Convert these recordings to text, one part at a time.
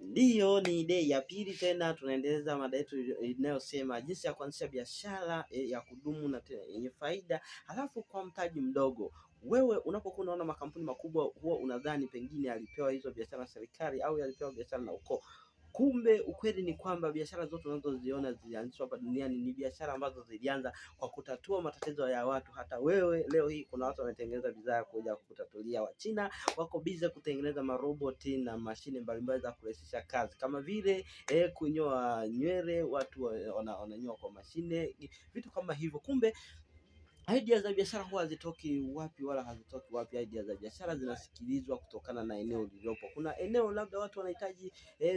Ndiyo, ni day ya pili tena tunaendeleza mada yetu inayosema jinsi ya kuanzisha biashara ya kudumu na yenye faida halafu kwa mtaji mdogo. Wewe unapokuwa unaona makampuni makubwa huwa unadhani pengine alipewa hizo biashara na serikali au alipewa biashara na ukoo. Kumbe ukweli ni kwamba biashara zote unazoziona zilianzishwa hapa duniani ni biashara ambazo zilianza kwa kutatua matatizo ya watu. Hata wewe leo hii kuna watu wametengeneza bidhaa kuja kukutatulia. Wachina wako busy kutengeneza maroboti na mashine mbalimbali za kurahisisha kazi, kama vile kunyoa nywele, watu wananyoa kwa mashine, vitu kama hivyo. Kumbe idea za biashara huwa hazitoki wapi wala hazitoki wapi. Idea za biashara zinasikilizwa kutokana na eneo lililopo. Kuna eneo labda watu wanahitaji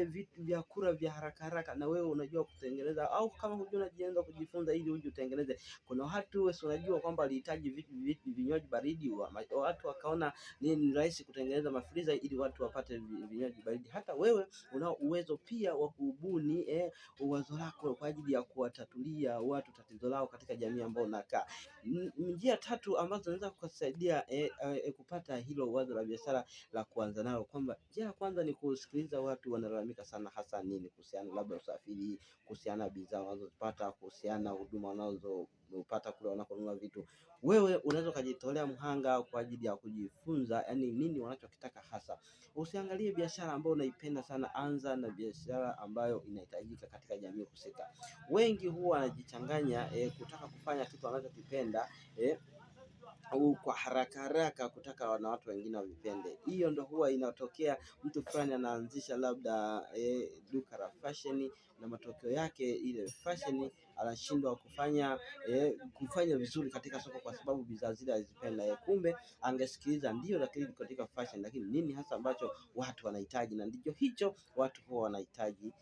vitu vya kula vya haraka haraka, na wewe unajua kutengeneza, au kama hujua unajianza kujifunza ili uje utengeneze. Kuna watu wewe unajua kwamba walihitaji vitu vinywaji baridi, watu wakaona ni rahisi kutengeneza mafriza ili watu wapate vinywaji baridi. Hata wewe unao uwezo pia wa kubuni uwezo lako kwa ajili ya kuwatatulia watu tatizo lao katika jamii ambayo unakaa. Njia tatu ambazo zinaweza kukusaidia kupata hilo wazo la biashara la kuanza nalo, kwamba njia ya kwanza ni kusikiliza watu wanalalamika sana, hasa nini kuhusiana labda usafiri, kuhusiana bidhaa wanazopata, kuhusiana huduma wanazopata kule wanakonunua vitu. Wewe unaweza kujitolea mhanga kwa ajili ya kujifunza, yani nini wanachokitaka hasa. Usiangalie biashara ambayo unaipenda sana, anza na biashara ambayo inahitajika katika jamii husika. Wengi huwa wanajichanganya kutaka kufanya kitu wanachokipenda kwa haraka haraka, kutaka na watu wengine wavipende. Hiyo ndo huwa inatokea, mtu fulani anaanzisha labda duka la fashion, na matokeo yake ile fashion anashindwa kufanya vizuri katika soko kwa sababu bidhaa zile hazipenda. Kumbe angesikiliza ndio lakini katika fashion, lakini nini hasa ambacho watu wanahitaji, na ndicho hicho watu huwa wanahitaji